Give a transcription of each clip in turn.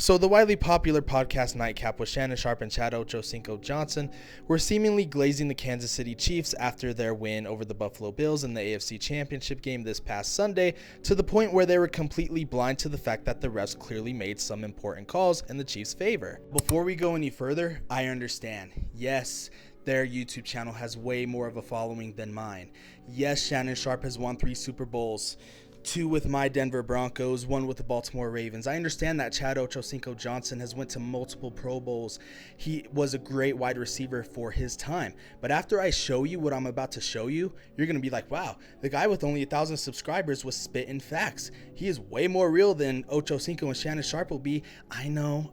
So the widely popular podcast Nightcap with Shannon Sharpe and Chad Ocho Johnson were seemingly glazing the Kansas City Chiefs after their win over the Buffalo Bills in the AFC Championship game this past Sunday, to the point where they were completely blind to the fact that the refs clearly made some important calls in the Chiefs' favor. Before we go any further, I understand. Yes, their YouTube channel has way more of a following than mine. Yes, Shannon Sharpe has won 3 Super Bowls. 2 with my Denver Broncos, 1 with the Baltimore Ravens. I understand that Chad Ocho Johnson has went to multiple Pro Bowls. He was a great wide receiver for his time. But after I show you what I'm about to show you, you're going to be like, wow, the guy with only 1,000 subscribers was spitting facts. He is way more real than Ocho Cinco and Shannon Sharpe will be. I know,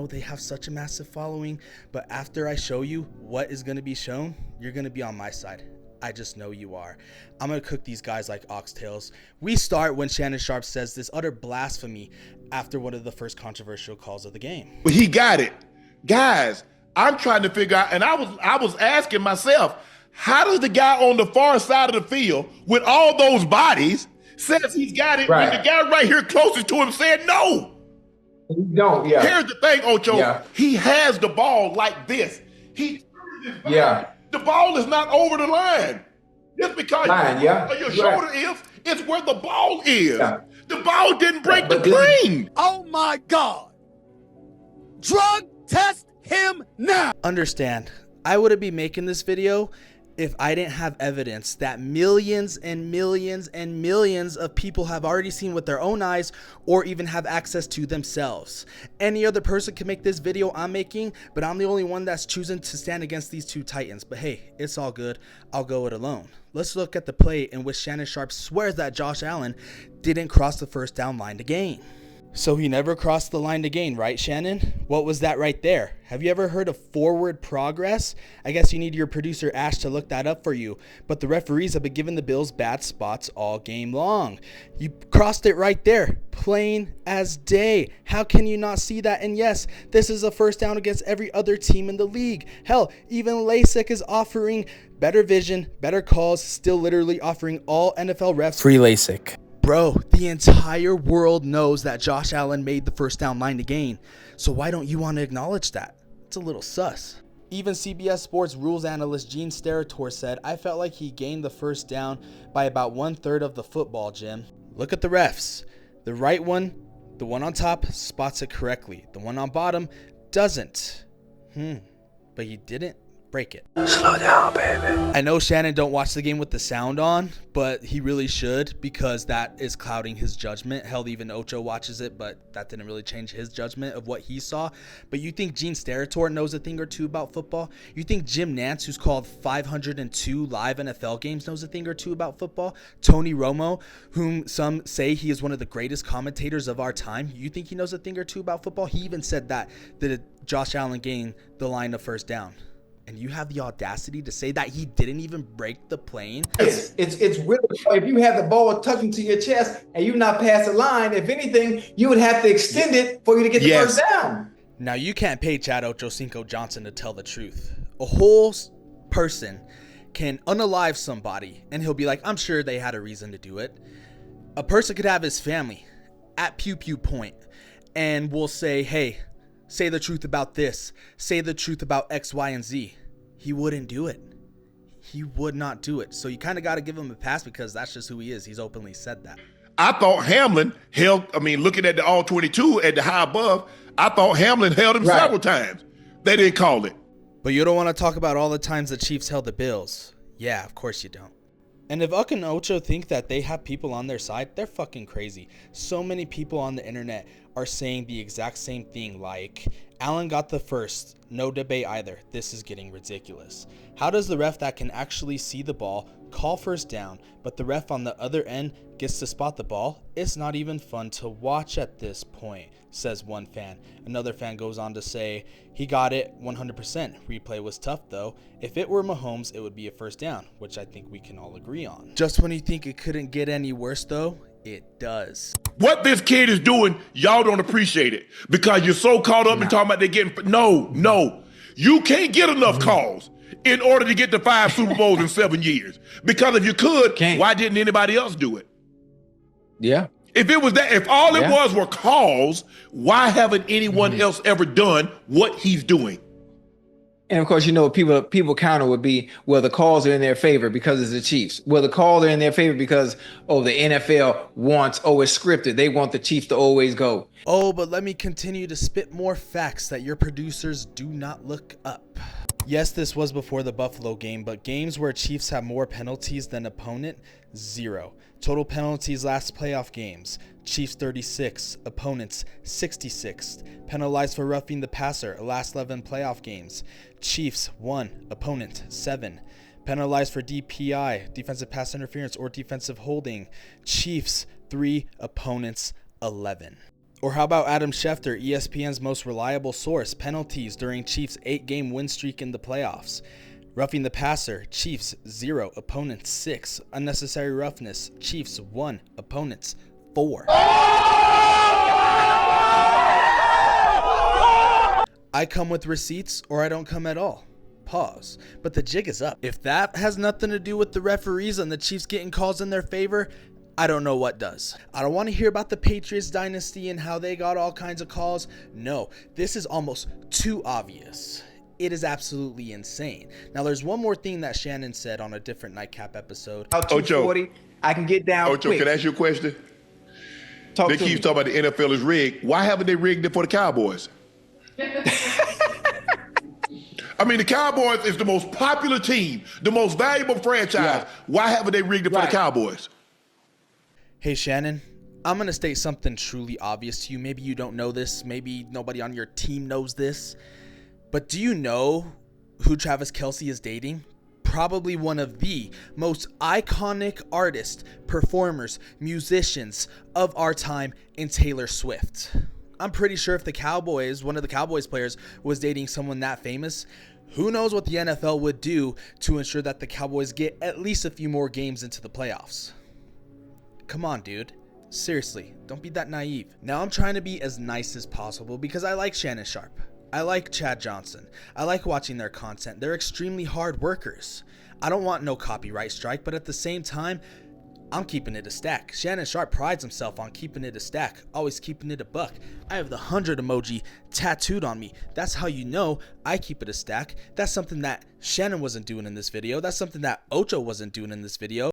they have such a massive following. But after I show you what is going to be shown, you're going to be on my side. I just know you are. I'm going to cook these guys like oxtails. We start when Shannon Sharpe says this utter blasphemy after one of the first controversial calls of the game. But he got it. Guys, I'm trying to figure out, and I was asking myself, how does the guy on the far side of the field with all those bodies says he's got it when the guy right here closest to him said no? You don't, yeah. Here's the thing, Ocho. Yeah. He has the ball like this. The ball is not over the line. Just because your shoulder is, it's where the ball is. Yeah. The ball didn't break the plane. Oh my God. Drug test him now. Understand, I wouldn't be making this video if I didn't have evidence that millions and millions and millions of people have already seen with their own eyes or even have access to themselves. Any other person can make this video I'm making, but I'm the only one that's choosing to stand against these two titans. But hey, it's all good. I'll go it alone. Let's look at the play in which Shannon Sharpe swears that Josh Allen didn't cross the first down line to gain. So he never crossed the line to gain, right, Shannon? What was that right there? Have you ever heard of forward progress? I guess you need your producer Ash to look that up for you. But the referees have been giving the Bills bad spots all game long. You crossed it right there, plain as day. How can you not see that? And yes, this is a first down against every other team in the league. Hell, even LASIK is offering better vision, better calls, still literally offering all NFL refs free LASIK. Bro, the entire world knows that Josh Allen made the first down line to gain. So why don't you want to acknowledge that? It's a little sus. Even CBS Sports rules analyst Gene Steratore said, I felt like he gained the first down by about 1/3 of the football, Jim. Look at the refs. The right one, the one on top, spots it correctly. The one on bottom doesn't. But he didn't break it. Slow down, baby. I know Shannon don't watch the game with the sound on, but he really should, because that is clouding his judgment. Hell, even Ocho watches it, but that didn't really change his judgment of what he saw. But you think Gene Steratore knows a thing or two about football? You think Jim Nantz, who's called 502 live NFL games, knows a thing or two about football? Tony Romo, whom some say he is one of the greatest commentators of our time, you think he knows a thing or two about football? He even said that Josh Allen gained the line of first down. And you have the audacity to say that he didn't even break the plane? It's really, if you have the ball touching to your chest and you not pass the line, if anything, you would have to extend it for you to get the first down. Now, you can't pay Chad Ocho Johnson to tell the truth. A whole person can unalive somebody and he'll be like, I'm sure they had a reason to do it. A person could have his family at pew point and will say, hey, say the truth about this. Say the truth about X, Y, and Z. He wouldn't do it. He would not do it. So you kind of got to give him a pass because that's just who he is. He's openly said that. I thought Hamlin looking at the all 22 at the high above, I thought Hamlin held him several times. They didn't call it. But you don't want to talk about all the times the Chiefs held the Bills. Yeah, of course you don't. And if Uck and Ocho think that they have people on their side, they're fucking crazy. So many people on the internet are saying the exact same thing, like, Allen got the first, no debate either. This is getting ridiculous. How does the ref that can actually see the ball call first down, but the ref on the other end gets to spot the ball? It's not even fun to watch at this point, says one fan. Another fan goes on to say, he got it 100%. Replay was tough though. If it were Mahomes, it would be a first down, which I think we can all agree on. Just when you think it couldn't get any worse though, it does. What this kid is doing, y'all don't appreciate it because you're so caught up in talking about they getting. No. You can't get enough calls in order to get to 5 Super Bowls in 7 years. Because if you could, why didn't anybody else do it? Yeah. If it was that, if all it was were calls, why haven't anyone else ever done what he's doing? And of course, you know, people counter would be, well, the calls are in their favor because it's the Chiefs. Well, the calls are in their favor because, oh, the NFL wants, oh, it's scripted. They want the Chiefs to always go. Oh, but let me continue to spit more facts that your producers do not look up. Yes, this was before the Buffalo game, but games where Chiefs have more penalties than opponent, 0. Total penalties last playoff games, Chiefs 36, opponents 66. Penalized for roughing the passer, last 11 playoff games, Chiefs 1, opponent 7. Penalized for DPI, defensive pass interference or defensive holding, Chiefs 3, opponents 11. Or how about Adam Schefter, ESPN's most reliable source, penalties during Chiefs' 8-game win streak in the playoffs? Roughing the passer, Chiefs 0, opponents 6. Unnecessary roughness, Chiefs 1, opponents 4. I come with receipts or I don't come at all. Pause. But the jig is up. If that has nothing to do with the referees and the Chiefs getting calls in their favor, I don't know what does. I don't want to hear about the Patriots dynasty and how they got all kinds of calls. No, this is almost too obvious. It is absolutely insane. Now, there's one more thing that Shannon said on a different Nightcap episode. Ocho, I can get down Ocho, quick. can I ask you a question? They keep talking about the NFL is rigged. Why haven't they rigged it for the Cowboys? I mean, the Cowboys is the most popular team, the most valuable franchise. Yeah. Why haven't they rigged it for the Cowboys? Hey, Shannon, I'm going to state something truly obvious to you. Maybe you don't know this. Maybe nobody on your team knows this. But do you know who Travis Kelce is dating? Probably one of the most iconic artists, performers, musicians of our time in Taylor Swift. I'm pretty sure if the Cowboys, one of the Cowboys players, was dating someone that famous, who knows what the NFL would do to ensure that the Cowboys get at least a few more games into the playoffs. Come on, dude. Seriously, don't be that naive. Now I'm trying to be as nice as possible because I like Shannon Sharp. I like Chad Johnson. I like watching their content. They're extremely hard workers. I don't want no copyright strike, but at the same time, I'm keeping it a stack. Shannon Sharp prides himself on keeping it a stack, always keeping it a buck. I have the 100 emoji tattooed on me. That's how you know I keep it a stack. That's something that Shannon wasn't doing in this video. That's something that Ocho wasn't doing in this video.